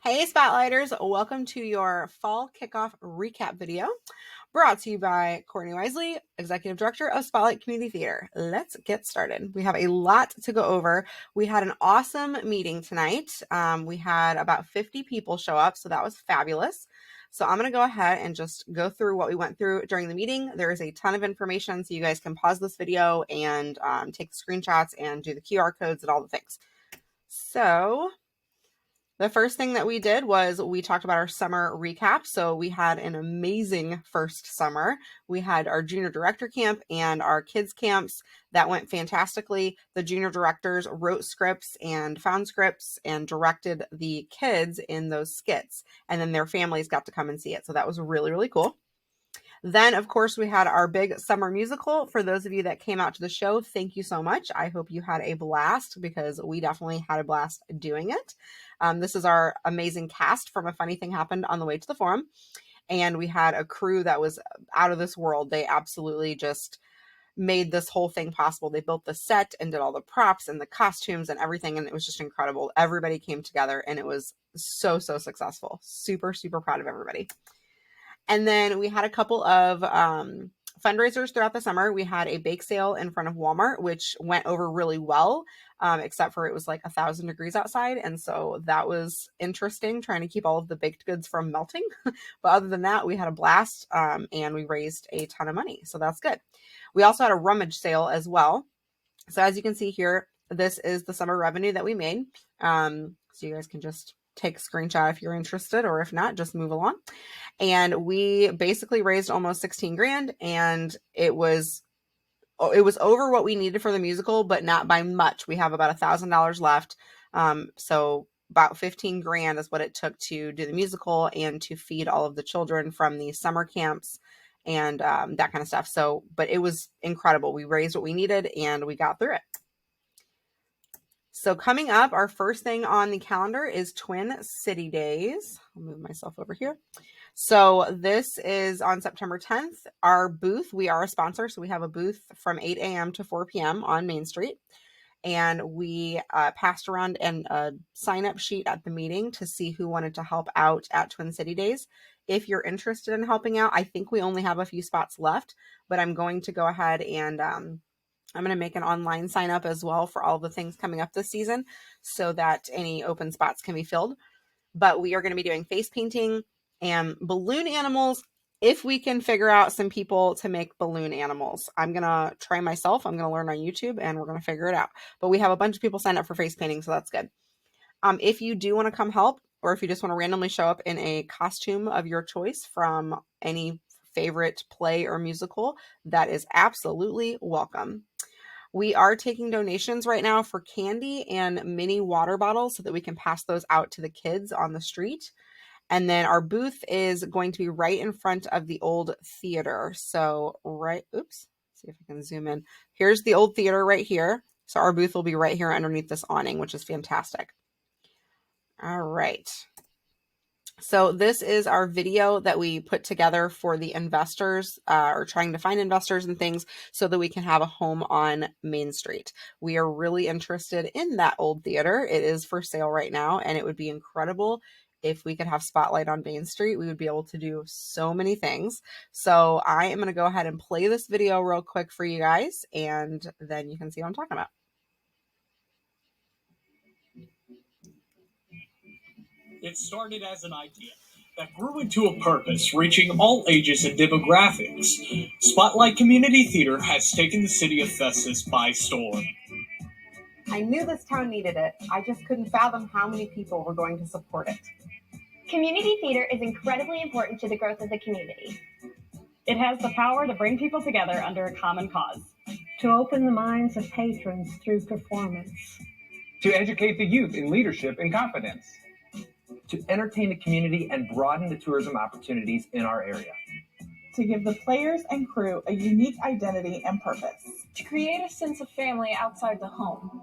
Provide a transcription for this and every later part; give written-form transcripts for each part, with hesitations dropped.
Hey Spotlighters, welcome to your fall kickoff recap video brought to you by Courtney Wisely, Executive Director of Spotlight Community Theater. Let's get started. We have a lot to go over. We had an awesome meeting tonight. We had about 50 people show up, so that was fabulous. So I'm going to go ahead and just go through what we went through during the meeting. There is a ton of information, so you guys can pause this video and take the screenshots and do the QR codes and all the things. So the first thing that we did was we talked about our summer recap. So we had an amazing first summer. We had our junior director camp and our kids camps that went fantastically. The junior directors wrote scripts and found scripts and directed the kids in those skits. And then their families got to come and see it. So that was really, really cool. Then, of course, we had our big summer musical. For those of you that came out to the show, thank you so much. I hope you had a blast because we definitely had a blast doing it. This is our amazing cast from A Funny Thing Happened on the Way to the Forum. And we had a crew that was out of this world. They absolutely just made this whole thing possible. They built the set and did all the props and the costumes and everything. And it was just incredible. Everybody came together and it was so successful. Super, super proud of everybody. And then we had a couple of fundraisers throughout the summer. We had a bake sale in front of Walmart, which went over really well, except for it was like 1,000 degrees outside. And so that was interesting, trying to keep all of the baked goods from melting. But other than that, we had a blast and we raised a ton of money. So that's good. We also had a rummage sale as well. So as you can see here, this is the summer revenue that we made. So you guys can just take a screenshot if you're interested, or if not, just move along. And we basically raised almost 16 grand, and it was over what we needed for the musical, but not by much. We have about $1,000 left. So about 15 grand is what it took to do the musical and to feed all of the children from the summer camps and that kind of stuff. So, but it was incredible. We raised what we needed and we got through it. So coming up, our first thing on the calendar is Twin City Days. I'll move myself over here. So this is on September 10th. Our booth, we are a sponsor, so we have a booth from 8 a.m. to 4 p.m. on Main Street. And we passed around a sign-up sheet at the meeting to see who wanted to help out at Twin City Days. If you're interested in helping out, I think we only have a few spots left, but I'm going to go ahead and I'm going to make an online sign up as well for all the things coming up this season so that any open spots can be filled. But we are going to be doing face painting and balloon animals if we can figure out some people to make balloon animals. I'm going to try myself. I'm going to learn on YouTube and we're going to figure it out. But we have a bunch of people signed up for face painting, so that's good. If you do want to come help, or if you just want to randomly show up in a costume of your choice from any favorite play or musical, that is absolutely welcome. We are taking donations right now for candy and mini water bottles so that we can pass those out to the kids on the street. And then our booth is going to be right in front of the old theater. So oops, see if I can zoom in. Here's the old theater right here. So our booth will be right here underneath this awning, which is fantastic. All right. So this is our video that we put together for the investors or trying to find investors and things so that we can have a home on Main Street. We are really interested in that old theater. It is for sale right now, and it would be incredible if we could have Spotlight on Main Street. We would be able to do so many things. So I am going to go ahead and play this video real quick for you guys, and then you can see what I'm talking about. It started as an idea that grew into a purpose, reaching all ages and demographics. Spotlight Community Theater has taken the city of Festus by storm. I knew this town needed it. I just couldn't fathom how many people were going to support it. Community theater is incredibly important to the growth of the community. It has the power to bring people together under a common cause. To open the minds of patrons through performance. To educate the youth in leadership and confidence. To entertain the community and broaden the tourism opportunities in our area. To give the players and crew a unique identity and purpose. To create a sense of family outside the home.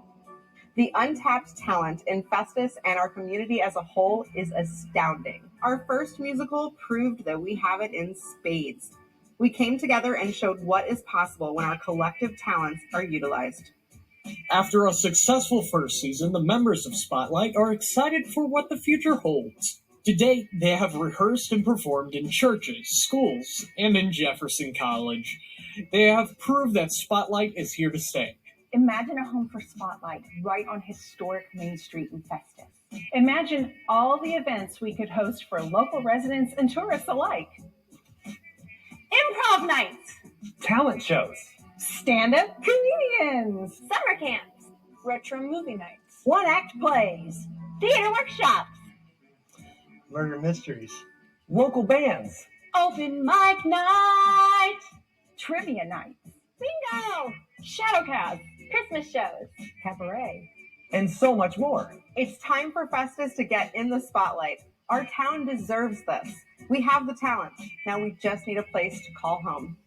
The untapped talent in Festus and our community as a whole is astounding. Our first musical proved that we have it in spades. We came together and showed what is possible when our collective talents are utilized. After a successful first season, the members of Spotlight are excited for what the future holds. To date, they have rehearsed and performed in churches, schools, and in Jefferson College. They have proved that Spotlight is here to stay. Imagine a home for Spotlight right on historic Main Street in Festus. Imagine all the events we could host for local residents and tourists alike. Improv nights, Talent shows. Stand-up comedians, summer camps, Retro movie nights. one-act plays, theater workshops, Murder mysteries. Local bands. open mic night, trivia nights, bingo, shadowcast, Christmas shows, cabaret. And so much more. It's time for Festus to get in the spotlight. Our town deserves this. We have the talent. Now we just need a place to call home.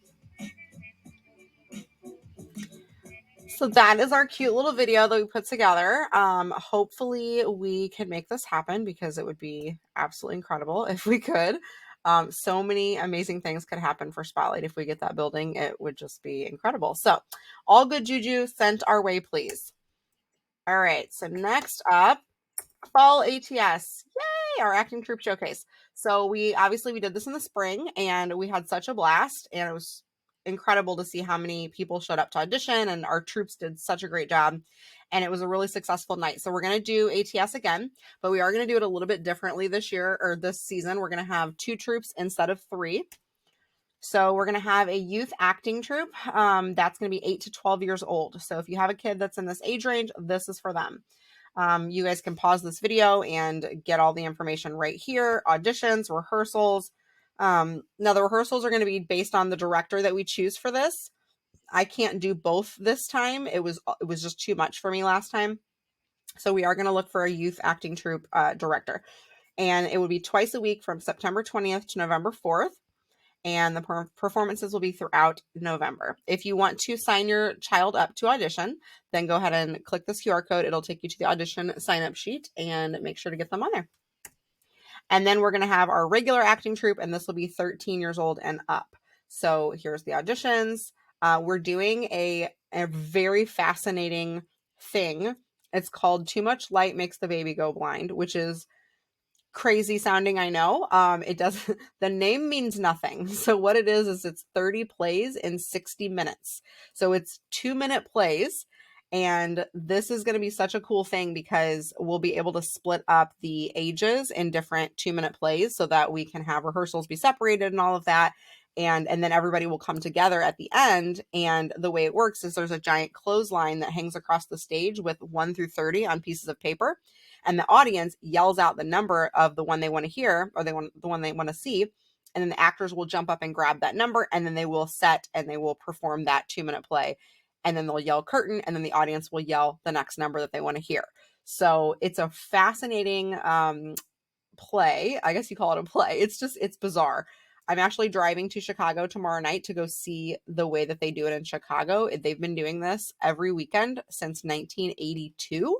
So that is our cute little video that we put together. Hopefully we can make this happen because it would be absolutely incredible if we could. So many amazing things could happen for Spotlight if we get that building. It would just be incredible. So all good juju sent our way, please. All right, so next up, Fall ATS. Yay, our acting troupe showcase. So we did this in the spring and we had such a blast, and it was incredible to see how many people showed up to audition, and our troops did such a great job, and it was a really successful night. So we're going to do ATS again, but we are going to do it a little bit differently this year, or this season. We're going to have 2 troops instead of 3. So we're going to have a youth acting troupe that's going to be 8 to 12 years old. So if you have a kid that's in this age range, this is for them. You guys can pause this video and get all the information right here. Auditions, rehearsals. Now the rehearsals are going to be based on the director that we choose for this. I can't do both this time. It was just too much for me last time. So we are going to look for a youth acting troupe director. And it would be twice a week from September 20th to November 4th. And the performances will be throughout November. If you want to sign your child up to audition, then go ahead and click this QR code. It'll take you to the audition sign-up sheet, and make sure to get them on there. And then we're going to have our regular acting troupe, and this will be 13 years old and up. So here's the auditions. We're doing a very fascinating thing. It's called Too Much Light Makes the Baby Go Blind, which is crazy sounding, I know. The name means nothing. So what it is it's 30 plays in 60 minutes. So it's 2-minute plays. And this is going to be such a cool thing because we'll be able to split up the ages in different 2-minute plays so that we can have rehearsals be separated and all of that. And then everybody will come together at the end. And the way it works is there's a giant clothesline that hangs across the stage with 1 through 30 on pieces of paper. And the audience yells out the number of the one they want to hear, or the one they want to see. And then the actors will jump up and grab that number, and then they will set and they will perform that 2-minute play. And then they'll yell curtain, and then the audience will yell the next number that they want to hear. So it's a fascinating play. I guess you call it a play. It's bizarre. I'm actually driving to Chicago tomorrow night to go see the way that they do it in Chicago. They've been doing this every weekend since 1982.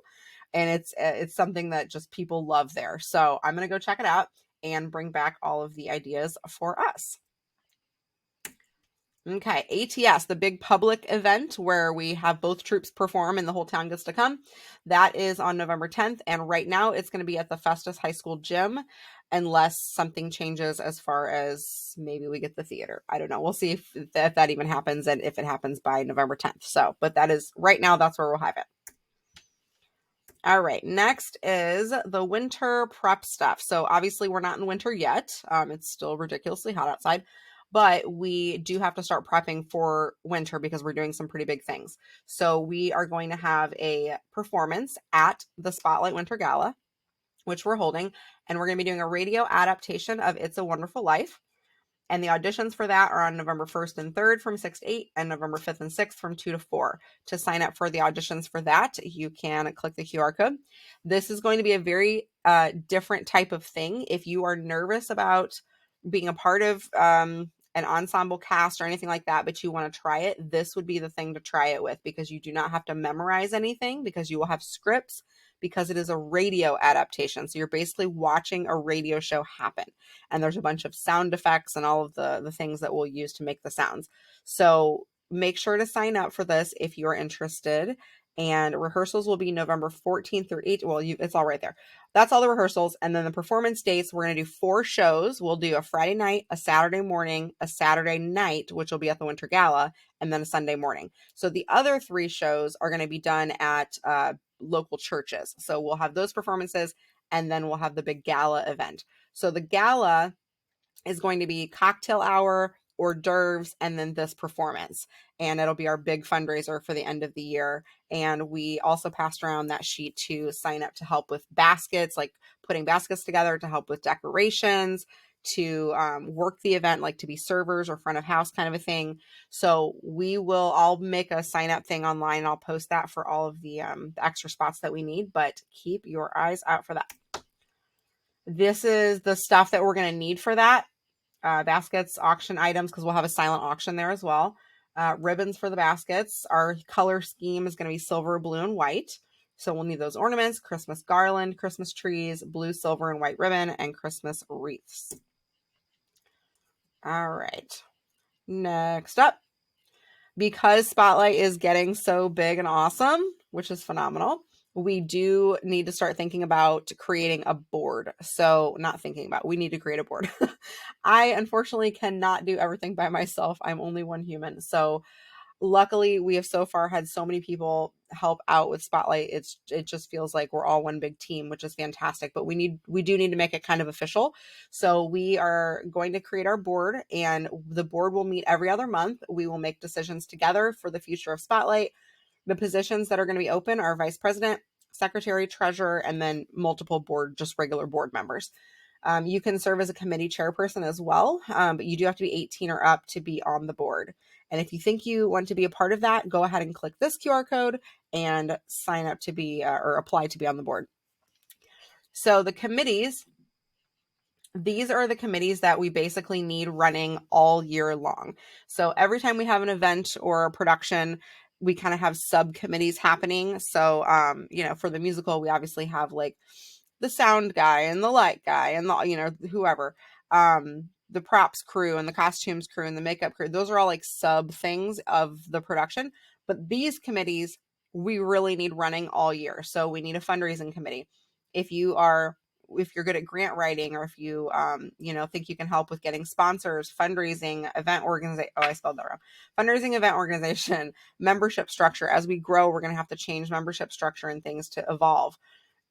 And it's something that just people love there. So I'm going to go check it out and bring back all of the ideas for us. Okay, ATS, the big public event where we have both troops perform and the whole town gets to come. That is on November 10th. And right now it's going to be at the Festus High School gym, unless something changes as far as maybe we get the theater. I don't know. We'll see if that even happens, and if it happens by November 10th. So, but that is right now, that's where we'll have it. All right, next is the winter prep stuff. So obviously we're not in winter yet. It's still ridiculously hot outside, but we do have to start prepping for winter because we're doing some pretty big things. So we are going to have a performance at the Spotlight Winter Gala, which we're holding, and we're going to be doing a radio adaptation of It's a Wonderful Life. And the auditions for that are on November 1st and 3rd from 6 to 8 and November 5th and 6th from 2 to 4. To sign up for the auditions for that, you can click the QR code. This is going to be a very different type of thing. If you are nervous about being a part of an ensemble cast or anything like that, but you want to try it, this would be the thing to try it with, because you do not have to memorize anything, because you will have scripts, because it is a radio adaptation. So you're basically watching a radio show happen. And there's a bunch of sound effects and all of the things that we'll use to make the sounds. So make sure to sign up for this if you're interested. And rehearsals will be November 14th through 8th. Well, it's all right there. That's all the rehearsals. And then the performance dates, we're going to do 4 shows. We'll do a Friday night, a Saturday morning, a Saturday night, which will be at the Winter Gala, and then a Sunday morning. So the other 3 shows are going to be done at local churches. So we'll have those performances, and then we'll have the big gala event. So the gala is going to be cocktail hour, hors d'oeuvres, and then this performance. And it'll be our big fundraiser for the end of the year. And we also passed around that sheet to sign up to help with baskets, like putting baskets together, to help with decorations, to work the event, like to be servers or front of house kind of a thing. So I'll make a sign up thing online. I'll post that for all of the extra spots that we need, but keep your eyes out for that. This is the stuff that we're going to need for that. Baskets, auction items, because we'll have a silent auction there as well. Ribbons for the baskets. Our color scheme is going to be silver, blue, and white. So we'll need those ornaments, Christmas garland, Christmas trees, blue, silver, and white ribbon, and Christmas wreaths. All right. Next up, because Spotlight is getting so big and awesome, which is phenomenal, we do need to start thinking about creating a board. So we need to create a board. I unfortunately cannot do everything by myself. I'm only one human. So luckily we have so far had so many people help out with Spotlight. It just feels like we're all one big team, which is fantastic, but we do need to make it kind of official. So we are going to create our board, and the board will meet every other month. We will make decisions together for the future of Spotlight. The positions that are going to be open are vice president, secretary, treasurer, and then multiple regular board members. You can serve as a committee chairperson as well, but you do have to be 18 or up to be on the board. And if you think you want to be a part of that, go ahead and click this QR code and sign up to be or apply to be on the board. So the committees, these are the committees that we basically need running all year long. So every time we have an event or a production, we kind of have subcommittees happening. So, for the musical, we obviously have like the sound guy and the light guy and whoever, the props crew and the costumes crew and the makeup crew. Those are all like sub things of the production. But these committees, we really need running all year. So we need a fundraising committee. If you're good at grant writing, or if you, think you can help with getting sponsors, fundraising, event organization. Oh, I spelled that wrong. Fundraising, event organization, membership structure. As we grow, we're going to have to change membership structure and things to evolve.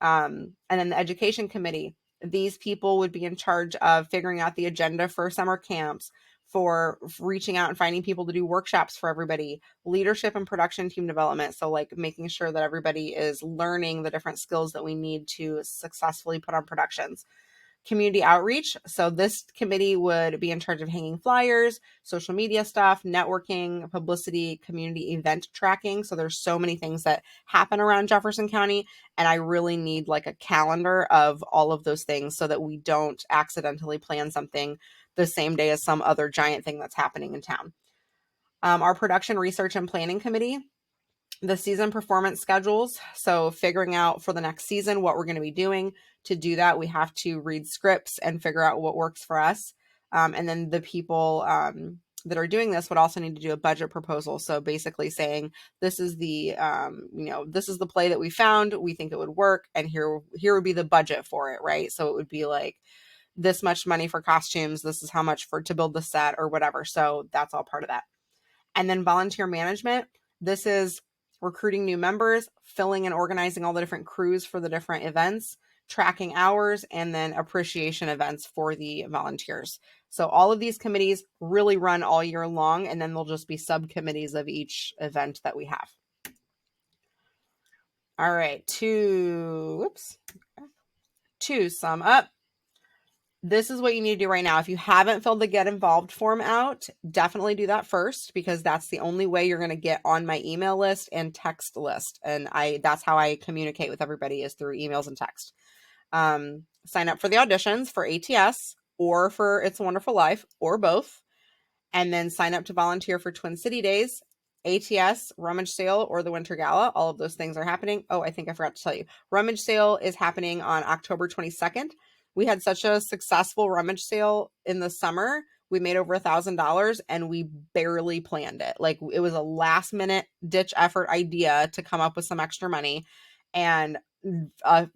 And then the education committee. These people would be in charge of figuring out the agenda for summer camps, for reaching out and finding people to do workshops for everybody, leadership and production team development. So like making sure that everybody is learning the different skills that we need to successfully put on productions. Community outreach. So this committee would be in charge of hanging flyers, social media stuff, networking, publicity, community event tracking. So there's so many things that happen around Jefferson County, and I really need like a calendar of all of those things so that we don't accidentally plan something the same day as some other giant thing that's happening in town. Our production research and planning committee, the season performance schedules. So figuring out for the next season what we're going to be doing. To do that, we have to read scripts and figure out what works for us. And then the people that are doing this would also need to do a budget proposal. So basically saying, this is the, this is the play that we found. We think it would work. And here would be the budget for it, right? So it would be like this much money for costumes. This is how much to build the set or whatever. So that's all part of that. And then volunteer management. This is recruiting new members, filling and organizing all the different crews for the different events, tracking hours, and then appreciation events for the volunteers. So all of these committees really run all year long, and then there'll just be subcommittees of each event that we have. All right, to sum up, this is what you need to do right now. If you haven't filled the Get Involved form out, definitely do that first, because that's the only way you're going to get on my email list and text list. And that's how I communicate with everybody, is through emails and text. Sign up for the auditions for ATS or for It's a Wonderful Life, or both. And then sign up to volunteer for Twin City Days, ATS, Rummage Sale, or the Winter Gala. All of those things are happening. Oh, I think I forgot to tell you. Rummage Sale is happening on October 22nd. We had such a successful rummage sale in the summer. we made over $1,000 and we barely planned it. Like it was a last minute ditch effort idea to come up with some extra money. And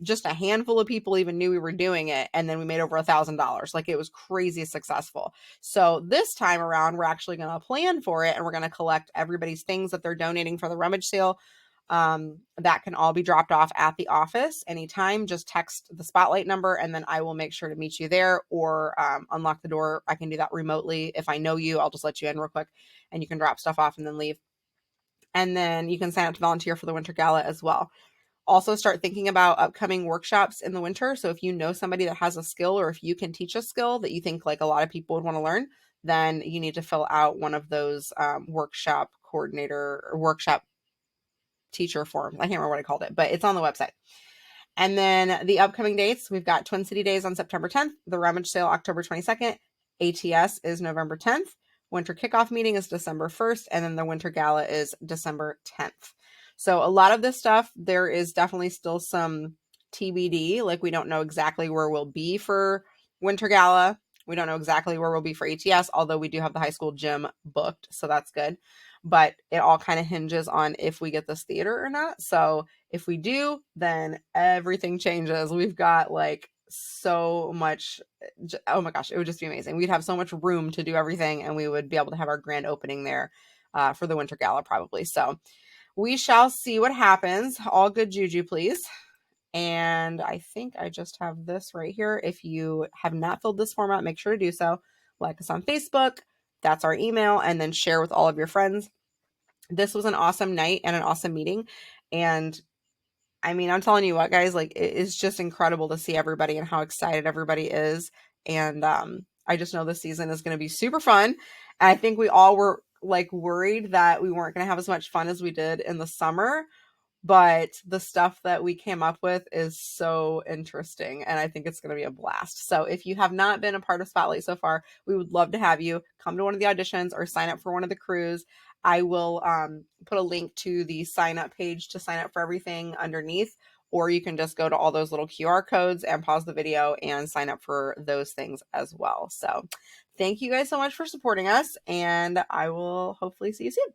just a handful of people even knew we were doing it. And then we made over $1,000. Like it was crazy successful. So this time around, we're actually going to plan for it and we're going to collect everybody's things that they're donating for the rummage sale. That can all be dropped off at the office anytime. Just text the Spotlight number and then I will make sure to meet you there or unlock the door. I can do that remotely. If I know you, I'll just let you in real quick and you can drop stuff off and then leave. And then you can sign up to volunteer for the Winter Gala as well. Also start thinking about upcoming workshops in the winter. So if you know somebody that has a skill or if you can teach a skill that you think like a lot of people would want to learn, then you need to fill out one of those workshop coordinator or workshop teacher forms. I can't remember what I called it, but it's on the website. And then the upcoming dates, we've got Twin City Days on September 10th, the Rummage Sale October 22nd, ATS is November 10th, Winter Kickoff Meeting is December 1st, and then the Winter Gala is December 10th. So a lot of this stuff, there is definitely still some TBD. Like we don't know exactly where we'll be for Winter Gala. We don't know exactly where we'll be for ATS, although we do have the high school gym booked. So that's good. But it all kind of hinges on if we get this theater or not. So if we do, then everything changes. We've got like so much. Oh my gosh, it would just be amazing. We'd have so much room to do everything and we would be able to have our grand opening there for the Winter Gala probably. So we shall see what happens. All good juju, please. And I think I just have this right here. If you have not filled this form out, make sure to do so. Like us on Facebook. That's our email. And then share with all of your friends. This was an awesome night and an awesome meeting. And I mean, I'm telling you what, guys, like it is just incredible to see everybody and how excited everybody is. And I just know this season is going to be super fun. And I think we all were like worried that we weren't going to have as much fun as we did in the summer. But the stuff that we came up with is so interesting. And I think it's going to be a blast. So if you have not been a part of Spotlight so far, we would love to have you come to one of the auditions or sign up for one of the crews. I will put a link to the sign up page to sign up for everything underneath, or you can just go to all those little QR codes and pause the video and sign up for those things as well. So thank you guys so much for supporting us, and I will hopefully see you soon.